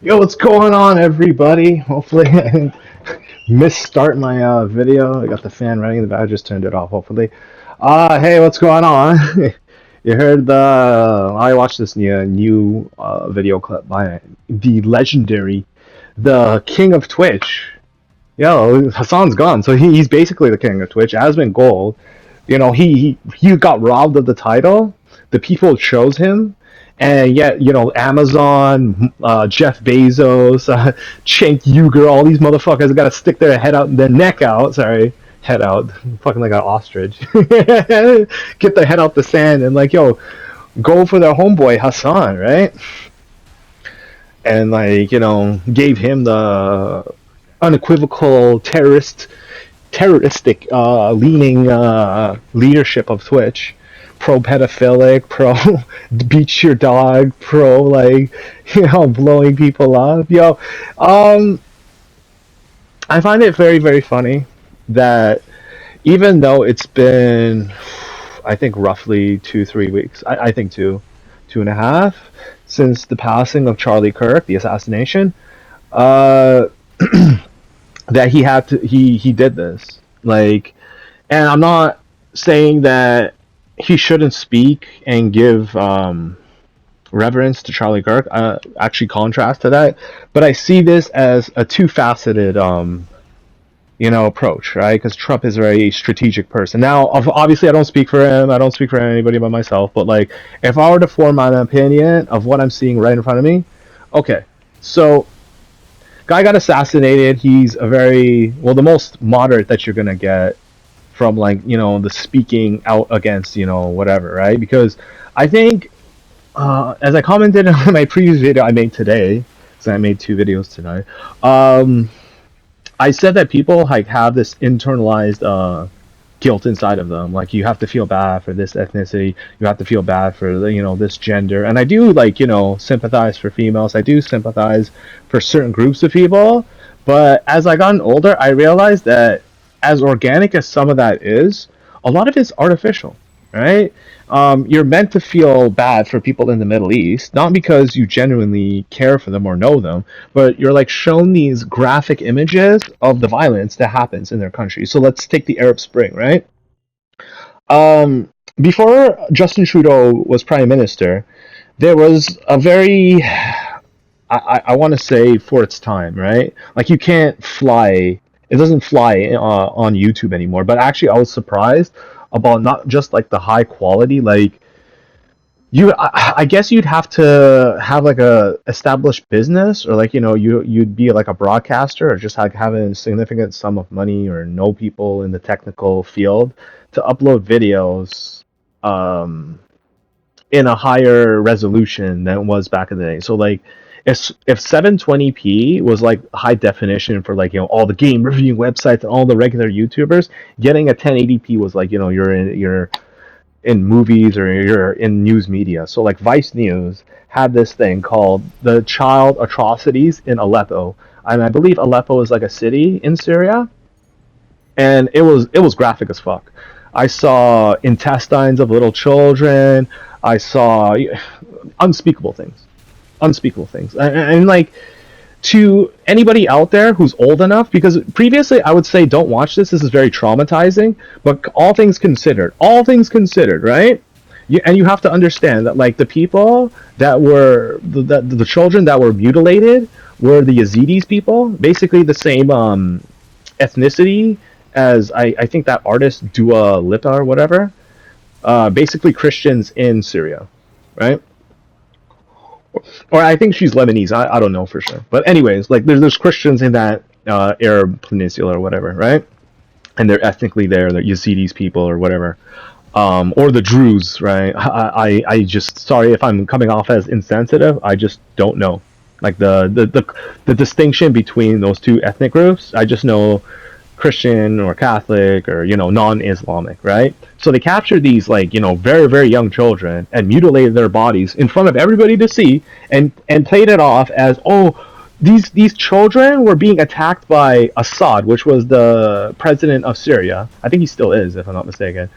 Yo, what's going on, everybody? Hopefully, I didn't misstart my video. I got the fan running, but I just turned it off. Hopefully, hey, what's going on? You heard the? I watched this new video clip by the legendary, the king of Twitch. Yo, Hassan's gone, so he's basically the king of Twitch. Asmon Gold, he got robbed of the title. The people chose him, and yet Amazon, Jeff Bezos, Cenk Uygur, all these motherfuckers got to stick their head out, their neck out. Sorry, head out, fucking like an ostrich. Get their head out the sand and like go for their homeboy Hassan, right? And gave him the unequivocal terroristic leaning leadership of Twitch, pro pedophilic, pro beat your dog, pro blowing people up. I find it very very funny that even though it's been, I think roughly 2 3 weeks, I think 2.5 since the passing of Charlie Kirk, the assassination, uh that he did this, and I'm not saying that he shouldn't speak and give reverence to Charlie Kirk. Actually, contrast to that, but I see this as a two-faceted approach, right? Because Trump is a very strategic person. Now, obviously, I don't speak for him. I don't speak for anybody but myself. But if I were to form an opinion of what I'm seeing right in front of me, okay, so guy got assassinated. He's the most moderate that you're gonna get from the speaking out against whatever, right? Because I think, as I commented on my previous video I made today, because I made 2 videos today, I said that people have this internalized guilt inside of them. Like, you have to feel bad for this ethnicity, you have to feel bad for this gender, and I do sympathize for females. I do sympathize for certain groups of people, but as I gotten older, I realized that as organic as some of that is, a lot of it's artificial, right? You're meant to feel bad for people in the Middle East, not because you genuinely care for them or know them, but you're shown these graphic images of the violence that happens in their country. So let's take the Arab Spring, right? Before Justin Trudeau was Prime Minister, there was a very, I want to say, for its time, right? You can't fly, it doesn't fly on YouTube anymore, but actually I was surprised about not just the high quality, I guess you'd have to have a established business, or you'd be a broadcaster, or just have a significant sum of money, or know people in the technical field to upload videos in a higher resolution than it was back in the day. So if 720p was high definition for all the game reviewing websites and all the regular YouTubers, getting a 1080p was you're in movies or you're in news media. So Vice News had this thing called the child atrocities in Aleppo, and I believe Aleppo is a city in Syria, and it was graphic as fuck. I saw intestines of little children. I saw unspeakable things, and to anybody out there who's old enough, because previously I would say don't watch this. This is very traumatizing. But all things considered, right? And you have to understand that the people that were the children that were mutilated were the Yazidis people, basically the same ethnicity as I think that artist Dua Lipa or whatever. Basically Christians in Syria, right? Or I think she's Lebanese. I don't know for sure. But anyways, there's Christians in that Arab peninsula or whatever, right? And they're ethnically there. They're Yazidis people or whatever, or the Druze, right? I just, sorry if I'm coming off as insensitive. I just don't know the distinction between those two ethnic groups. I just know Christian or Catholic or non-Islamic, right? So they captured these very very young children and mutilated their bodies in front of everybody to see, and played it off as, oh, these children were being attacked by Assad, which was the president of Syria. I think he still is, if I'm not mistaken.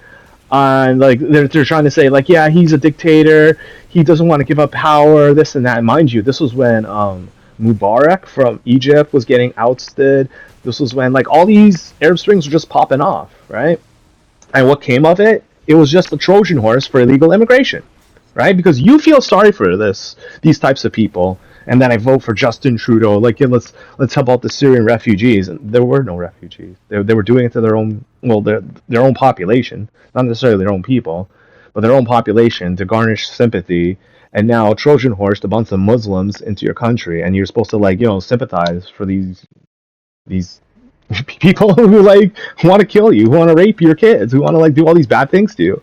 And they're trying to say yeah, he's a dictator, he doesn't want to give up power, this and that. Mind you, this was when Mubarak from Egypt was getting ousted. This was when like all these Arab Springs were just popping off, right? And what came of it? It was just a Trojan horse for illegal immigration, right? Because you feel sorry for these types of people, and then I vote for Justin Trudeau. Like, yeah, let's help out the Syrian refugees. And there were no refugees. They were doing it to their own, well, their own population, not necessarily their own people, but their own population to garnish sympathy. And now Trojan horsed a bunch of Muslims into your country, and you're supposed to like sympathize for these people who like want to kill you, who want to rape your kids, who want to like do all these bad things to you.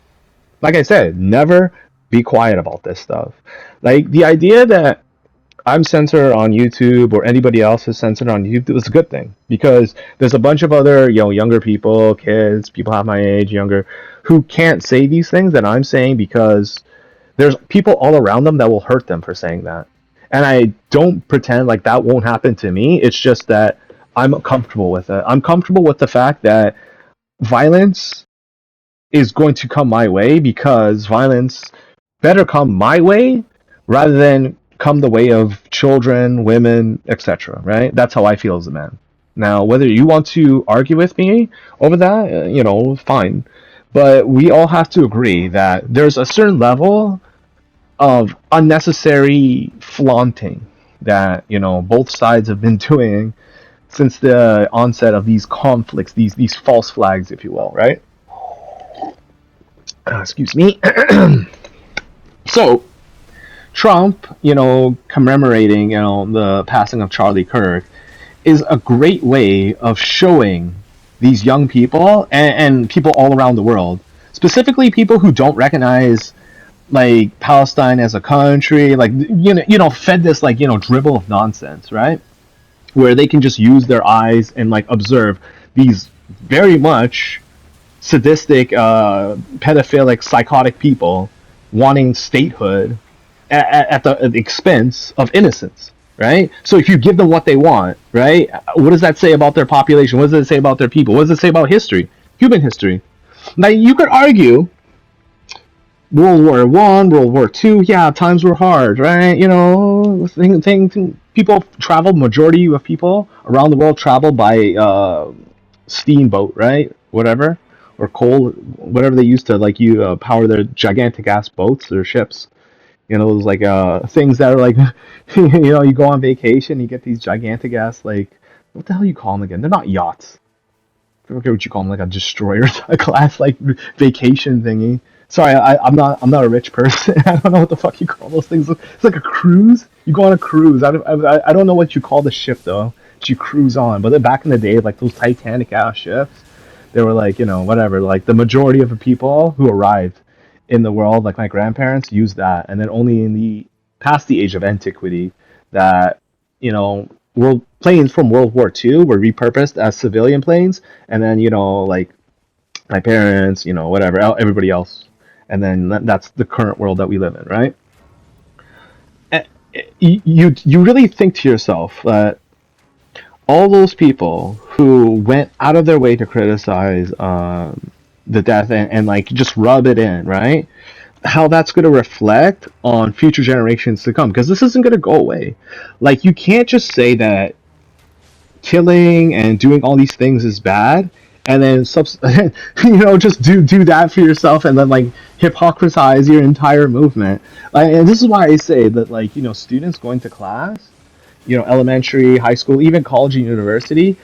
Like I said, never be quiet about this stuff. Like the idea that I'm censored on YouTube or anybody else is censored on YouTube is a good thing because there's a bunch of other younger people, kids, people half my age, younger, who can't say these things that I'm saying because there's people all around them that will hurt them for saying that. And I don't pretend like that won't happen to me. It's just that I'm comfortable with it. I'm comfortable with the fact that violence is going to come my way because violence better come my way rather than come the way of children, women, etc. Right? That's how I feel as a man. Now, whether you want to argue with me over that, fine. But we all have to agree that there's a certain level of unnecessary flaunting that both sides have been doing since the onset of these conflicts, these false flags, if you will, right? Excuse me. So Trump, commemorating, the passing of Charlie Kirk, is a great way of showing these young people and people all around the world, specifically people who don't recognize like Palestine as a country, like fed this like dribble of nonsense, right? Where they can just use their eyes and like observe these very much sadistic, pedophilic, psychotic people wanting statehood at the expense of innocence, right? So if you give them what they want, right, what does that say about their population? What does it say about their people? What does it say about history, human history? Now you could argue World War One, World War Two, yeah, times were hard, right? People traveled. Majority of people around the world traveled by steamboat, right? Whatever, or coal, whatever they used to like you power their gigantic ass boats or ships. Those like things that are like, you go on vacation, you get these gigantic ass like, what the hell you call them again? They're not yachts. I forget what you call them, like a destroyer class like vacation thingy. Sorry, I'm not a rich person. I don't know what the fuck you call those things. It's like a cruise. You go on a cruise. I don't know what you call the ship though that you cruise on. But then back in the day, like those Titanic ass ships, they were like whatever. Like the majority of the people who arrived in the world, like my grandparents, used that, and then only in the past the age of antiquity that world planes from World War II were repurposed as civilian planes, and then like my parents, whatever, everybody else, and then that's the current world that we live in, right? You really think to yourself that all those people who went out of their way to criticize the death and like just rub it in, right? How that's going to reflect on future generations to come, because this isn't going to go away. Like you can't just say that killing and doing all these things is bad and then just do that for yourself and then like hypocrisize your entire movement. And this is why I say that like students going to class, elementary, high school, even college and university,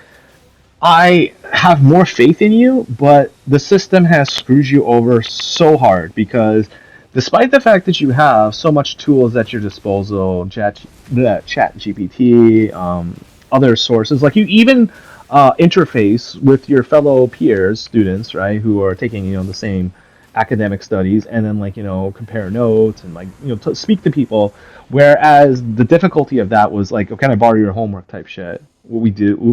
I have more faith in you, but the system has screwed you over so hard because despite the fact that you have so much tools at your disposal, chat GPT, other sources, like you even interface with your fellow peers, students, right, who are taking the same academic studies, and then like compare notes and like speak to people. Whereas the difficulty of that was like, can I borrow your homework type shit? What we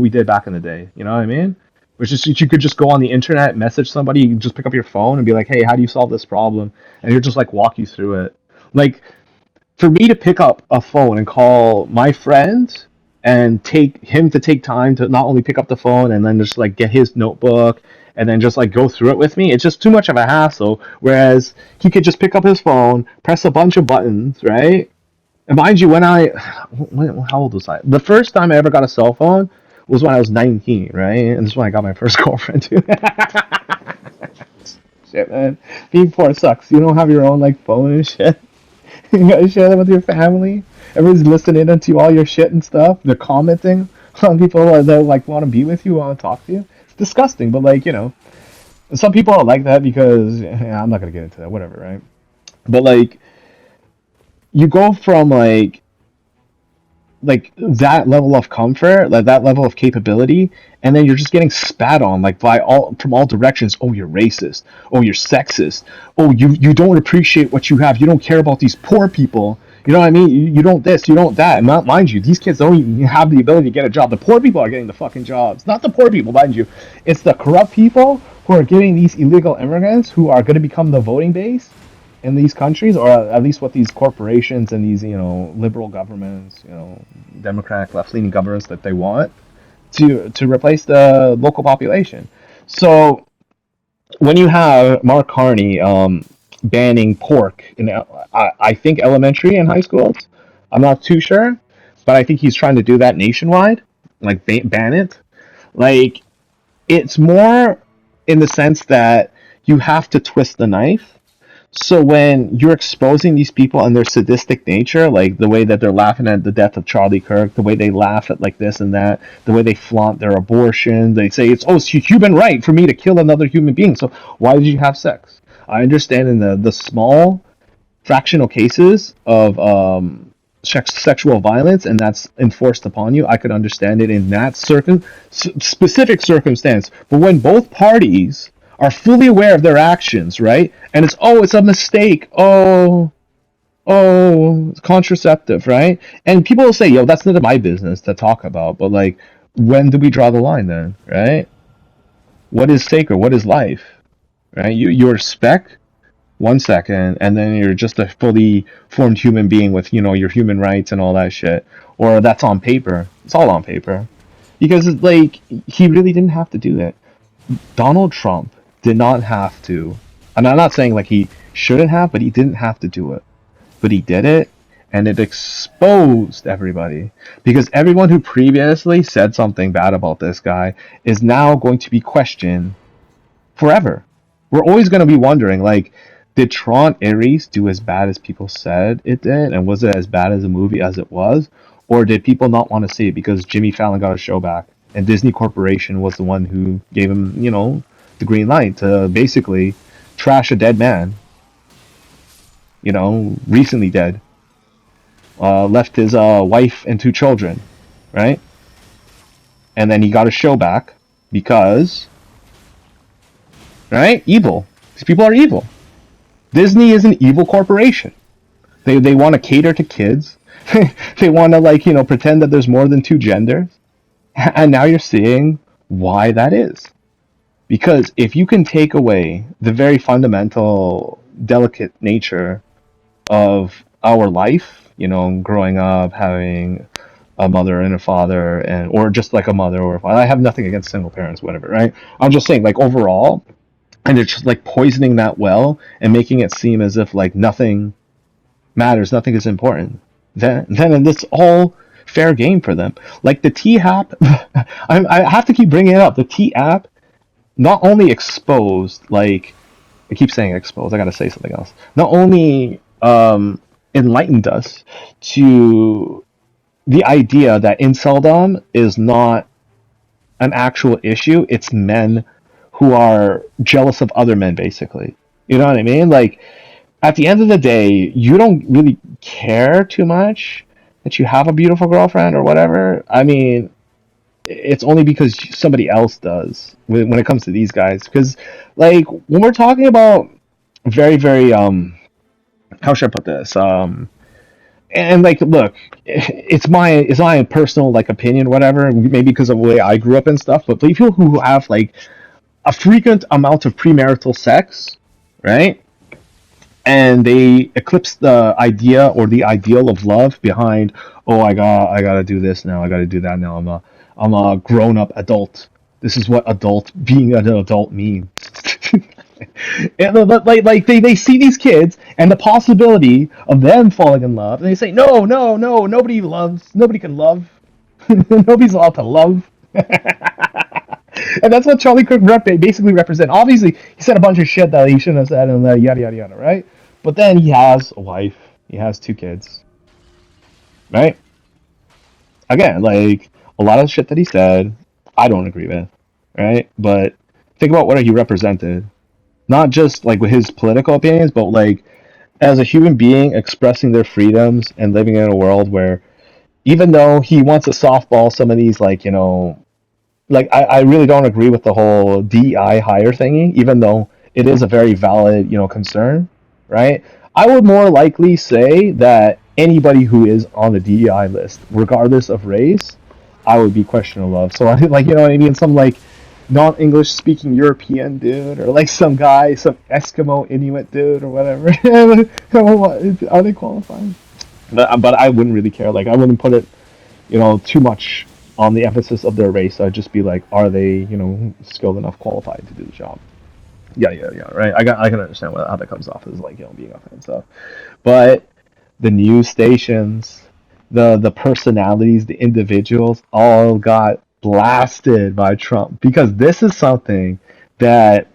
did back in the day. You know what I mean? Which is you could just go on the internet, message somebody, you can just pick up your phone and be like, hey, how do you solve this problem? And he'll just like walk you through it. Like for me to pick up a phone and call my friend and take him to take time to not only pick up the phone and then just like get his notebook and then just like go through it with me, it's just too much of a hassle. Whereas he could just pick up his phone, press a bunch of buttons, right? And mind you, how old was I? The first time I ever got a cell phone was when I was 19, right? And this is when I got my first girlfriend too. Shit, man. Being poor sucks. You don't have your own like phone and shit. You gotta share that with your family. Everyone's listening into all your shit and stuff. They're commenting on people that like want to be with you, want to talk to you. It's disgusting, but like some people are like that because I'm not gonna get into that. Whatever, right? But like you go from like that level of comfort, like that level of capability, and then you're just getting spat on like by all from all directions. Oh, you're racist. Oh, you're sexist. Oh, you don't appreciate what you have. You don't care about these poor people. You know what I mean? You don't this, you don't that. And mind you, these kids don't even have the ability to get a job. The poor people are getting the fucking jobs. Not the poor people, mind you. It's the corrupt people who are giving these illegal immigrants who are going to become the voting base in these countries, or at least what these corporations and these liberal governments, democratic left-leaning governments that they want to replace the local population. So when you have Mark Carney banning pork in I think elementary and high schools, I'm not too sure, but I think he's trying to do that nationwide, like ban it. Like it's more in the sense that you have to twist the knife. So when you're exposing these people and their sadistic nature, like the way that they're laughing at the death of Charlie Kirk, the way they laugh at like this and that, the way they flaunt their abortion, they say it's human right for me to kill another human being. So why did you have sex? I understand in the small fractional cases of sexual violence and that's enforced upon you, I could understand it in that specific circumstance. But when both parties are fully aware of their actions, right? And it's a mistake. It's contraceptive, right? And people will say, yo, that's none of my business to talk about. But like, when do we draw the line then, right? What is sacred? What is life, right? You respect 1 second, and then you're just a fully formed human being with your human rights and all that shit. Or that's on paper. It's all on paper because like he really didn't have to do that. Donald Trump did not have to, and I'm not saying like he shouldn't have, but he didn't have to do it. But he did it, and it exposed everybody because everyone who previously said something bad about this guy is now going to be questioned forever. We're always going to be wondering, like, did Tron Ares do as bad as people said it did, and was it as bad as a movie as it was, or did people not want to see it because Jimmy Fallon got a show back, and Disney Corporation was the one who gave him, the green light to basically trash a dead man, recently dead, left his wife and 2 children, right? And then he got a show back because, right? Evil. These people are evil. Disney is an evil corporation. They want to cater to kids. They want to pretend that there's more than 2 genders. And now you're seeing why that is. Because if you can take away the very fundamental, delicate nature of our life, growing up, having a mother and a father, or just like a mother or a father. I have nothing against single parents, whatever, right? I'm just saying, like, overall, and it's just like poisoning that well and making it seem as if like nothing matters, nothing is important. Then it's all fair game for them. Like the T app, I have to keep bringing it up. The T app not only exposed, like I keep saying exposed, I gotta say something else. Not only enlightened us to the idea that inceldom is not an actual issue, it's men who are jealous of other men, basically. You know what I mean? Like, at the end of the day, you don't really care too much that you have a beautiful girlfriend or whatever. I mean, it's only because somebody else does when it comes to these guys. Because, like, when we're talking about very, very, how should I put this? And like, look, it's my personal like opinion, whatever. Maybe because of the way I grew up and stuff. But people who have like a frequent amount of premarital sex, right? And they eclipse the idea or the ideal of love behind, oh, I gotta do this now, I gotta do that now. I'm a grown up adult. This is what being an adult means. And like they see these kids and the possibility of them falling in love, and they say, no, no, no, nobody loves, nobody can love, nobody's allowed to love. And that's what Charlie Kirk basically represent. Obviously, he said a bunch of shit that he shouldn't have said, and yada yada yada, right? But then he has a wife, he has two kids, right? Again, like a lot of shit that he said, I don't agree with, right? But think about what he represented, not just like with his political opinions, but like as a human being expressing their freedoms and living in a world where even though he wants to softball some of these like like I really don't agree with the whole DEI hire thingy, even though it is a very valid, concern, right? I would more likely say that anybody who is on the DEI list, regardless of race, I would be questionable of. So I like, what I mean, some like non-English speaking European dude, or like some guy, some Eskimo Inuit dude, or whatever. Are they qualified? But I wouldn't really care. Like I wouldn't put it too much on the emphasis of their race. I'd just be like, are they, skilled enough, qualified to do the job? Yeah, yeah, yeah. Right. I can understand how that comes off as like being offensive, but the news stations, the personalities, the individuals, all got blasted by Trump because this is something that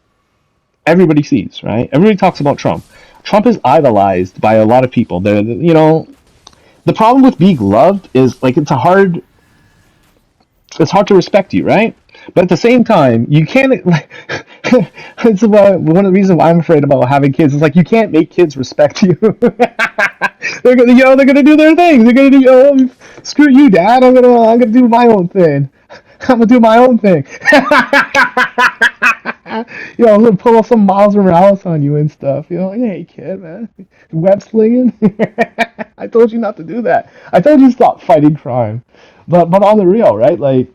everybody sees. Right. Everybody talks about Trump. Trump is idolized by a lot of people. The problem with being loved is like it's hard to respect you, right? But at the same time, you can't. Like, it's one of the reasons why I'm afraid about having kids. Is like you can't make kids respect you. They're gonna do their thing. They're gonna do, screw you, Dad. I'm gonna do my own thing. I'm gonna do my own thing. I'm gonna pull off some Miles Morales on you and stuff. Hey kid, man, web slinging. I told you not to do that. I told you to stop fighting crime. But on the real, right? Like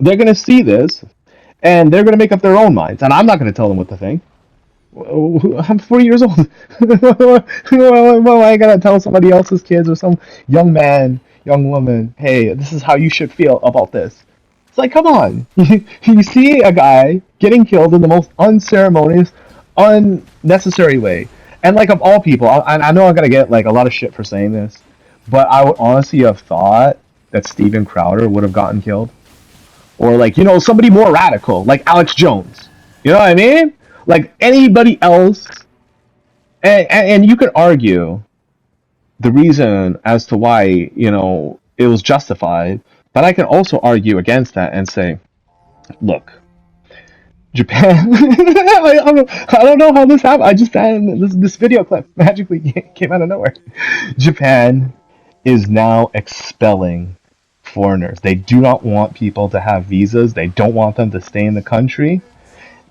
they're gonna see this, and they're gonna make up their own minds, and I'm not gonna tell them what to think. I'm 40 years old. Why I gotta tell somebody else's kids or some young man, young woman, hey, this is how you should feel about this? It's like, come on. You see a guy getting killed in the most unceremonious, unnecessary way. And like of all people, I know I'm gonna get like a lot of shit for saying this, but I would honestly have thought that Steven Crowder would have gotten killed, or like somebody more radical, like Alex Jones. You know what I mean? Like anybody else, and you could argue the reason as to why it was justified, but I can also argue against that and say, look, Japan. I don't know how this happened. I just found this video clip magically came out of nowhere. Japan is now expelling foreigners. They do not want people to have visas. They don't want them to stay in the country.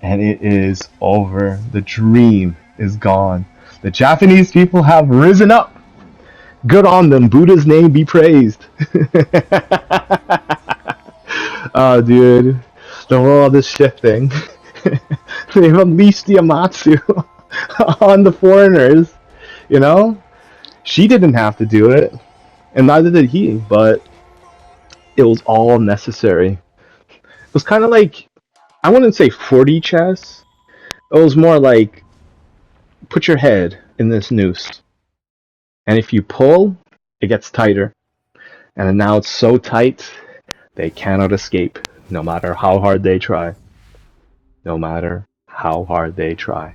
And it is over. The dream is gone. The Japanese people have risen up. Good on them. Buddha's name be praised. Oh, dude. The world is shifting. They've unleashed the Amatsu on the foreigners. You know? She didn't have to do it. And neither did he. But it was all necessary. It was kind of like, I wouldn't say 40 chess. It was more like, put your head in this noose. And if you pull, it gets tighter. And now it's so tight, they cannot escape, no matter how hard they try. No matter how hard they try.